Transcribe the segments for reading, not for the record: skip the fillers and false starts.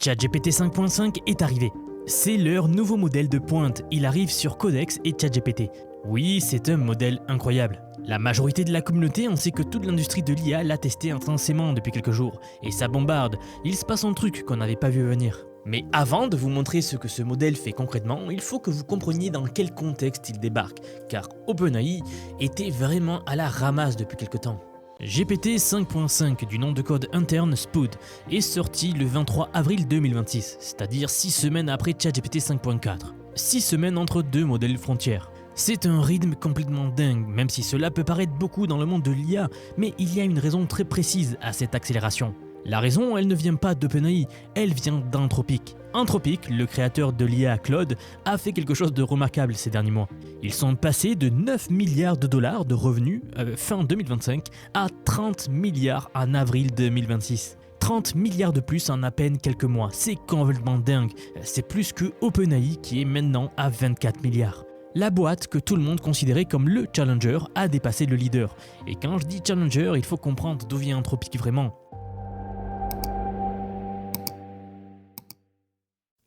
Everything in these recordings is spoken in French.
ChatGPT 5.5 est arrivé. C'est leur nouveau modèle de pointe, il arrive sur Codex et ChatGPT. Oui, c'est un modèle incroyable. La majorité de la communauté ainsi que toute l'industrie de l'IA l'a testé intensément depuis quelques jours, et ça bombarde, il se passe un truc qu'on n'avait pas vu venir. Mais avant de vous montrer ce que ce modèle fait concrètement, il faut que vous compreniez dans quel contexte il débarque, car OpenAI était vraiment à la ramasse depuis quelque temps. GPT 5.5, du nom de code interne Spood, est sorti le 23 avril 2026, c'est-à-dire 6 semaines après ChatGPT 5.4. 6 semaines entre deux modèles frontières. C'est un rythme complètement dingue, même si cela peut paraître beaucoup dans le monde de l'IA, mais il y a une raison très précise à cette accélération. La raison, elle ne vient pas d'OpenAI, elle vient d'Anthropic. Anthropic, le créateur de l'IA Claude, a fait quelque chose de remarquable ces derniers mois. Ils sont passés de 9 milliards de dollars de revenus fin 2025 à 30 milliards en avril 2026. 30 milliards de plus en à peine quelques mois, c'est complètement dingue. C'est plus que OpenAI qui est maintenant à 24 milliards. La boîte que tout le monde considérait comme le challenger a dépassé le leader. Et quand je dis challenger, il faut comprendre d'où vient Anthropic vraiment.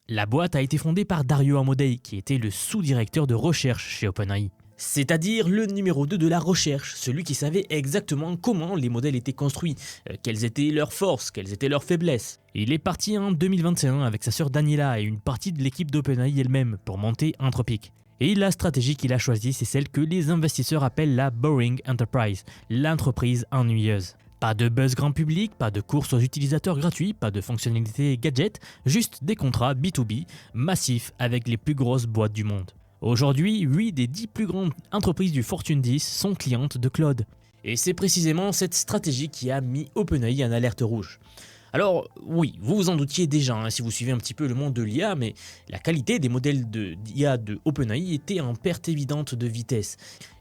La boîte a été fondée par Dario Amodei, qui était le sous-directeur de recherche chez OpenAI. C'est-à-dire le numéro 2 de la recherche, celui qui savait exactement comment les modèles étaient construits, quelles étaient leurs forces, quelles étaient leurs faiblesses. Il est parti en 2021 avec sa sœur Daniela et une partie de l'équipe d'OpenAI elle-même pour monter Anthropic. Et la stratégie qu'il a choisie, c'est celle que les investisseurs appellent la Boring Enterprise, l'entreprise ennuyeuse. Pas de buzz grand public, pas de course aux utilisateurs gratuits, pas de fonctionnalités gadgets, juste des contrats B2B massifs avec les plus grosses boîtes du monde. Aujourd'hui, 8 des 10 plus grandes entreprises du Fortune 10 sont clientes de Claude. Et c'est précisément cette stratégie qui a mis OpenAI en alerte rouge. Alors oui, vous vous en doutiez déjà si vous suivez un petit peu le monde de l'IA, mais la qualité des modèles d'IA de OpenAI était en perte évidente de vitesse.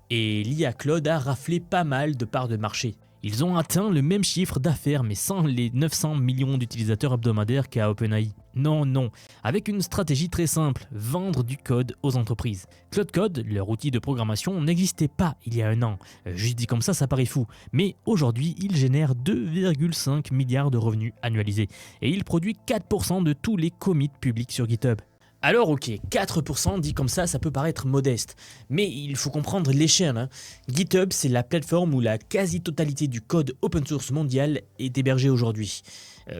Et l'IA Claude a raflé pas mal de parts de marché. Ils ont atteint le même chiffre d'affaires mais sans les 900 millions d'utilisateurs hebdomadaires qu'a OpenAI. Non, avec une stratégie très simple, vendre du code aux entreprises. Claude Code, leur outil de programmation, n'existait pas il y a un an. Juste dit comme ça paraît fou. Mais aujourd'hui, il génère 2,5 milliards de revenus annualisés. Et il produit 4% de tous les commits publics sur GitHub. Alors ok, 4% dit comme ça peut paraître modeste, mais il faut comprendre l'échelle. GitHub, c'est la plateforme où la quasi-totalité du code open source mondial est hébergée aujourd'hui.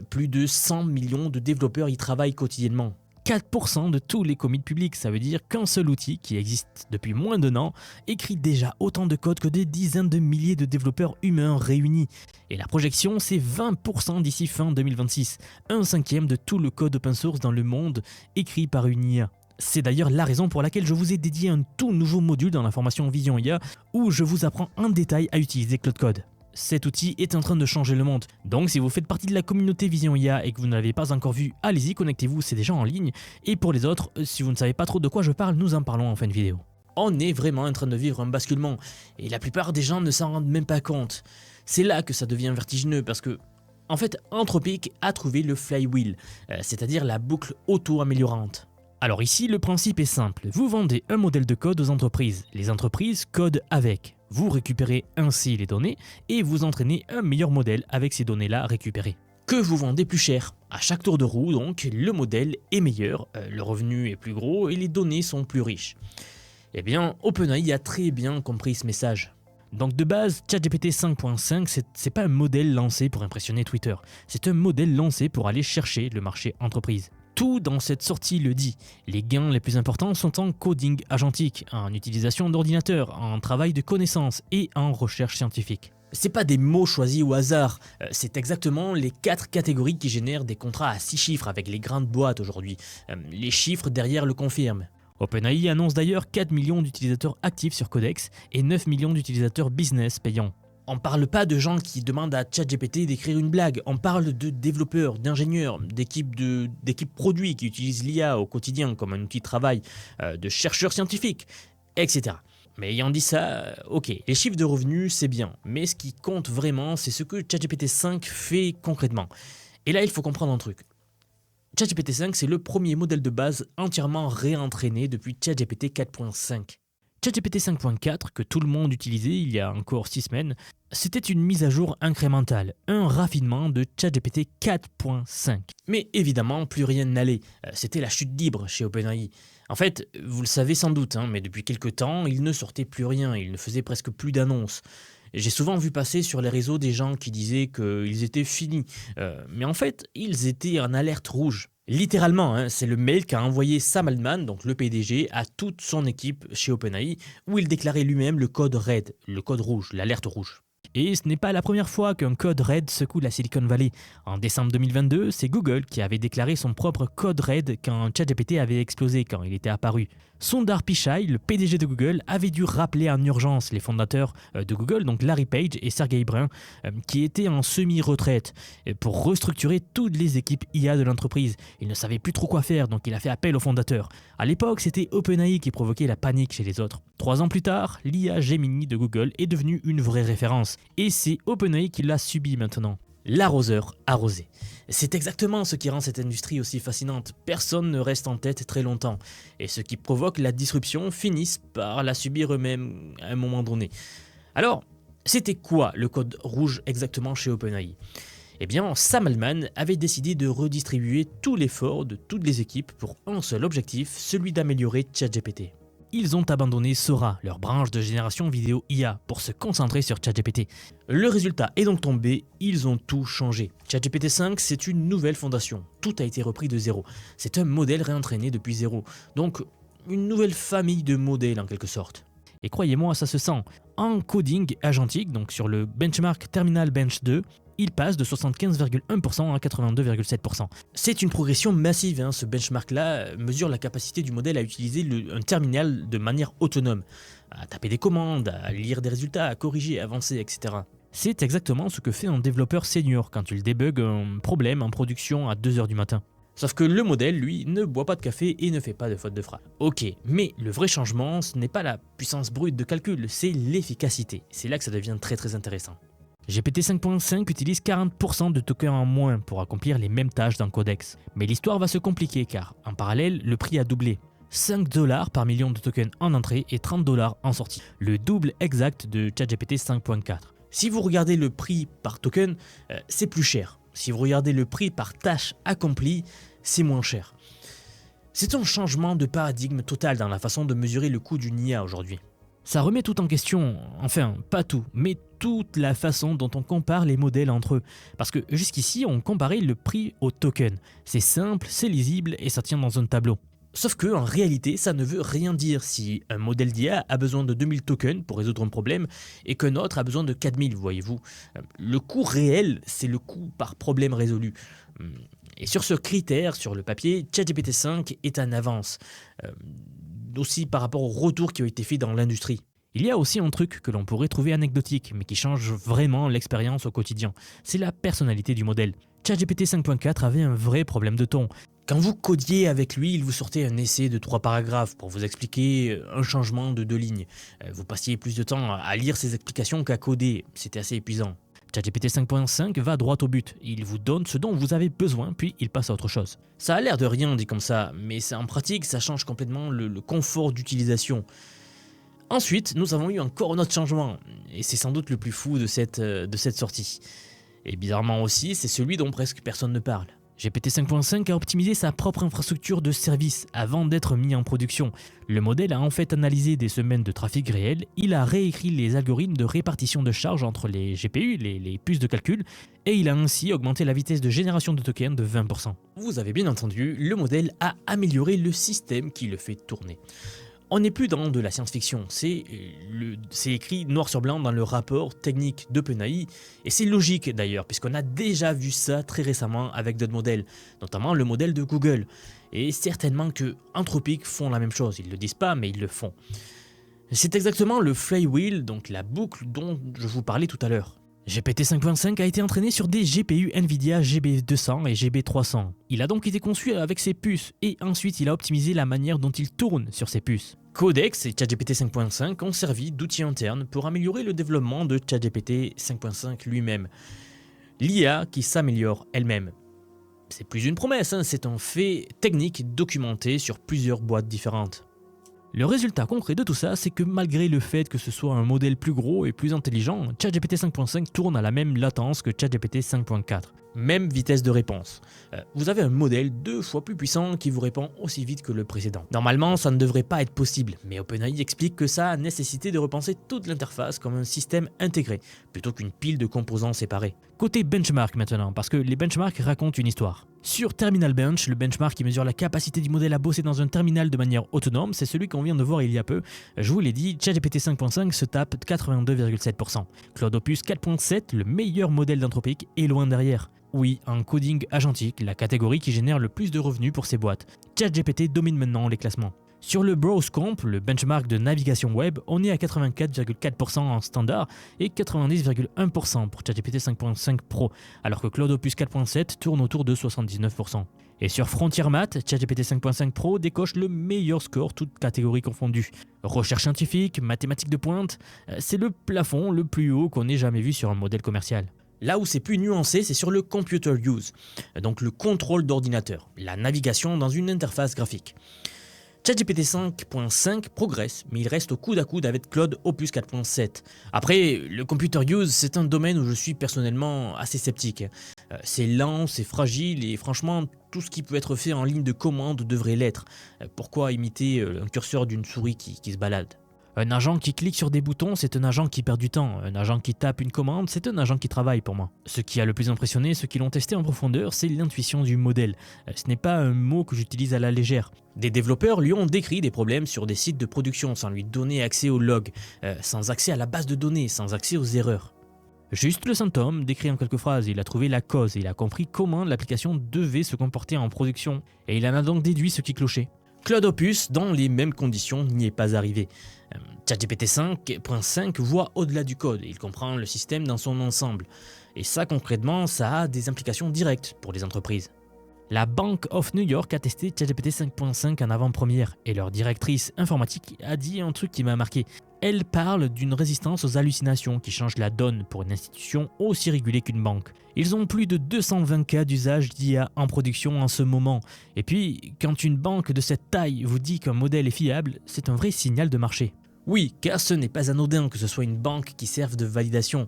Plus de 100 millions de développeurs y travaillent quotidiennement. 4% de tous les commits publics, ça veut dire qu'un seul outil, qui existe depuis moins d'un an, écrit déjà autant de code que des dizaines de milliers de développeurs humains réunis. Et la projection, c'est 20% d'ici fin 2026, un cinquième de tout le code open source dans le monde écrit par une IA. C'est d'ailleurs la raison pour laquelle je vous ai dédié un tout nouveau module dans la formation Vision IA, où je vous apprends en détail à utiliser Claude Code. Cet outil est en train de changer le monde. Donc si vous faites partie de la communauté Vision IA et que vous ne l'avez pas encore vu, allez-y, connectez-vous, c'est déjà en ligne. Et pour les autres, si vous ne savez pas trop de quoi je parle, nous en parlons en fin de vidéo. On est vraiment en train de vivre un basculement, et la plupart des gens ne s'en rendent même pas compte. C'est là que ça devient vertigineux, parce que, en fait, Anthropic a trouvé le flywheel, c'est-à-dire la boucle auto-améliorante. Alors ici, le principe est simple. Vous vendez un modèle de code aux entreprises. Les entreprises codent avec. Vous récupérez ainsi les données et vous entraînez un meilleur modèle avec ces données-là récupérées. Que vous vendez plus cher. À chaque tour de roue, donc, le modèle est meilleur, le revenu est plus gros et les données sont plus riches. Eh bien, OpenAI a très bien compris ce message. Donc de base, ChatGPT 5.5, c'est pas un modèle lancé pour impressionner Twitter. C'est un modèle lancé pour aller chercher le marché entreprise. Tout dans cette sortie le dit. Les gains les plus importants sont en coding agentique, en utilisation d'ordinateur, en travail de connaissances et en recherche scientifique. C'est pas des mots choisis au hasard, c'est exactement les 4 catégories qui génèrent des contrats à 6 chiffres avec les grandes boîtes aujourd'hui. Les chiffres derrière le confirment. OpenAI annonce d'ailleurs 4 millions d'utilisateurs actifs sur Codex et 9 millions d'utilisateurs business payants. On parle pas de gens qui demandent à ChatGPT d'écrire une blague, on parle de développeurs, d'ingénieurs, d'équipes produits qui utilisent l'IA au quotidien comme un outil de travail, de chercheurs scientifiques, etc. Mais ayant dit ça, ok, les chiffres de revenus c'est bien, mais ce qui compte vraiment c'est ce que ChatGPT 5 fait concrètement. Et là il faut comprendre un truc. ChatGPT 5 c'est le premier modèle de base entièrement réentraîné depuis ChatGPT 4.5. ChatGPT 5.4, que tout le monde utilisait il y a encore 6 semaines, c'était une mise à jour incrémentale, un raffinement de ChatGPT 4.5. Mais évidemment, plus rien n'allait. C'était la chute libre chez OpenAI. En fait, vous le savez sans doute, mais depuis quelques temps, il ne sortait plus rien, il ne faisait presque plus d'annonces. J'ai souvent vu passer sur les réseaux des gens qui disaient qu'ils étaient finis, mais en fait, ils étaient en alerte rouge. Littéralement, c'est le mail qu'a envoyé Sam Altman, donc le PDG, à toute son équipe chez OpenAI, où il déclarait lui-même le code RED, le code rouge, l'alerte rouge. Et ce n'est pas la première fois qu'un code RED secoue la Silicon Valley. En décembre 2022, c'est Google qui avait déclaré son propre code RED quand ChatGPT avait explosé, quand il était apparu. Sundar Pichai, le PDG de Google, avait dû rappeler en urgence les fondateurs de Google, donc Larry Page et Sergey Brin, qui étaient en semi-retraite, pour restructurer toutes les équipes IA de l'entreprise. Il ne savait plus trop quoi faire, donc il a fait appel aux fondateurs. À l'époque, c'était OpenAI qui provoquait la panique chez les autres. 3 ans plus tard, l'IA Gemini de Google est devenue une vraie référence. Et c'est OpenAI qui l'a subi maintenant. L'arroseur arrosé. C'est exactement ce qui rend cette industrie aussi fascinante. Personne ne reste en tête très longtemps. Et ceux qui provoquent la disruption finissent par la subir eux-mêmes à un moment donné. Alors, c'était quoi le code rouge exactement chez OpenAI ? Eh bien, Sam Altman avait décidé de redistribuer tout l'effort de toutes les équipes pour un seul objectif, celui d'améliorer ChatGPT. Ils ont abandonné Sora, leur branche de génération vidéo IA, pour se concentrer sur ChatGPT. Le résultat est donc tombé, ils ont tout changé. ChatGPT 5, c'est une nouvelle fondation. Tout a été repris de zéro. C'est un modèle réentraîné depuis zéro. Donc, une nouvelle famille de modèles en quelque sorte. Et croyez-moi, ça se sent. En coding agentique, donc sur le benchmark Terminal Bench 2, il passe de 75,1% à 82,7%. C'est une progression massive, ce benchmark-là mesure la capacité du modèle à utiliser un terminal de manière autonome, à taper des commandes, à lire des résultats, à corriger, avancer, etc. C'est exactement ce que fait un développeur senior quand il débug un problème en production à 2h du matin. Sauf que le modèle, lui, ne boit pas de café et ne fait pas de faute de frappe. Ok, mais le vrai changement, ce n'est pas la puissance brute de calcul, c'est l'efficacité. C'est là que ça devient très très intéressant. GPT 5.5 utilise 40% de tokens en moins pour accomplir les mêmes tâches dans Codex. Mais l'histoire va se compliquer car, en parallèle, le prix a doublé. 5$ par million de tokens en entrée et 30$ en sortie. Le double exact de ChatGPT 5.4. Si vous regardez le prix par token, c'est plus cher. Si vous regardez le prix par tâche accomplie, c'est moins cher. C'est un changement de paradigme total dans la façon de mesurer le coût d'une IA aujourd'hui. Ça remet tout en question, enfin pas tout, mais toute la façon dont on compare les modèles entre eux. Parce que jusqu'ici, on comparait le prix au token. C'est simple, c'est lisible et ça tient dans un tableau. Sauf que en réalité, ça ne veut rien dire si un modèle d'IA a besoin de 2000 tokens pour résoudre un problème et qu'un autre a besoin de 4000, voyez-vous. Le coût réel, c'est le coût par problème résolu. Et sur ce critère, sur le papier, ChatGPT 5 est en avance. Aussi par rapport aux retours qui ont été faits dans l'industrie. Il y a aussi un truc que l'on pourrait trouver anecdotique, mais qui change vraiment l'expérience au quotidien. C'est la personnalité du modèle. ChatGPT 5.4 avait un vrai problème de ton. Quand vous codiez avec lui, il vous sortait un essai de 3 paragraphes pour vous expliquer un changement de 2 lignes. Vous passiez plus de temps à lire ses explications qu'à coder. C'était assez épuisant. ChatGPT 5.5 va droit au but. Il vous donne ce dont vous avez besoin, puis il passe à autre chose. Ça a l'air de rien dit comme ça, mais en pratique, ça change complètement le confort d'utilisation. Ensuite, nous avons eu encore un autre changement, et c'est sans doute le plus fou de cette sortie. Et bizarrement aussi, c'est celui dont presque personne ne parle. GPT 5.5 a optimisé sa propre infrastructure de service avant d'être mis en production. Le modèle a en fait analysé des semaines de trafic réel, il a réécrit les algorithmes de répartition de charge entre les GPU, les puces de calcul, et il a ainsi augmenté la vitesse de génération de tokens de 20%. Vous avez bien entendu, le modèle a amélioré le système qui le fait tourner. On n'est plus dans de la science-fiction, c'est écrit noir sur blanc dans le rapport technique d'OpenAI, et c'est logique d'ailleurs, puisqu'on a déjà vu ça très récemment avec d'autres modèles, notamment le modèle de Google, et certainement que Anthropic font la même chose, ils ne le disent pas mais ils le font. C'est exactement le flywheel, donc la boucle dont je vous parlais tout à l'heure. GPT 5.5 a été entraîné sur des GPU Nvidia GB200 et GB300. Il a donc été conçu avec ces puces et ensuite il a optimisé la manière dont il tourne sur ces puces. Codex et ChatGPT 5.5 ont servi d'outils internes pour améliorer le développement de ChatGPT 5.5 lui-même. L'IA qui s'améliore elle-même. C'est plus une promesse, c'est un fait technique documenté sur plusieurs boîtes différentes. Le résultat concret de tout ça, c'est que malgré le fait que ce soit un modèle plus gros et plus intelligent, ChatGPT 5.5 tourne à la même latence que ChatGPT 5.4. Même vitesse de réponse. Vous avez un modèle 2 fois plus puissant qui vous répond aussi vite que le précédent. Normalement, ça ne devrait pas être possible, mais OpenAI explique que ça a nécessité de repenser toute l'interface comme un système intégré, plutôt qu'une pile de composants séparés. Côté benchmark maintenant, parce que les benchmarks racontent une histoire. Sur Terminal Bench, le benchmark qui mesure la capacité du modèle à bosser dans un terminal de manière autonome, c'est celui qu'on vient de voir il y a peu. Je vous l'ai dit, ChatGPT 5.5 se tape 82,7%. Claude Opus 4.7, le meilleur modèle d'Anthropic, est loin derrière. Oui, en coding agentique, la catégorie qui génère le plus de revenus pour ces boîtes. ChatGPT domine maintenant les classements. Sur le Browse Comp, le benchmark de navigation web, on est à 84,4% en standard et 90,1% pour ChatGPT 5.5 Pro, alors que Claude Opus 4.7 tourne autour de 79%. Et sur Frontier Math, ChatGPT 5.5 Pro décoche le meilleur score, toutes catégories confondues. Recherche scientifique, mathématiques de pointe, c'est le plafond le plus haut qu'on ait jamais vu sur un modèle commercial. Là où c'est plus nuancé, c'est sur le computer use, donc le contrôle d'ordinateur, la navigation dans une interface graphique. ChatGPT 5.5 progresse, mais il reste au coude à coude avec Claude Opus 4.7. Après, le computer use, c'est un domaine où je suis personnellement assez sceptique. C'est lent, c'est fragile, et franchement, tout ce qui peut être fait en ligne de commande devrait l'être. Pourquoi imiter un curseur d'une souris qui se balade ? Un agent qui clique sur des boutons, c'est un agent qui perd du temps. Un agent qui tape une commande, c'est un agent qui travaille pour moi. Ce qui a le plus impressionné, ceux qui l'ont testé en profondeur, c'est l'intuition du modèle. Ce n'est pas un mot que j'utilise à la légère. Des développeurs lui ont décrit des problèmes sur des sites de production sans lui donner accès aux logs, sans accès à la base de données, sans accès aux erreurs. Juste le symptôme, décrit en quelques phrases, il a trouvé la cause et il a compris comment l'application devait se comporter en production. Et il en a donc déduit ce qui clochait. Claude Opus, dans les mêmes conditions, n'y est pas arrivé. ChatGPT 5.5 voit au-delà du code, il comprend le système dans son ensemble. Et ça, concrètement, ça a des implications directes pour les entreprises. La Bank of New York a testé ChatGPT 5.5 en avant-première et leur directrice informatique a dit un truc qui m'a marqué. Elle parle d'une résistance aux hallucinations qui change la donne pour une institution aussi régulée qu'une banque. Ils ont plus de 220 cas d'usage d'IA en production en ce moment. Et puis, quand une banque de cette taille vous dit qu'un modèle est fiable, c'est un vrai signal de marché. Oui, car ce n'est pas anodin que ce soit une banque qui serve de validation.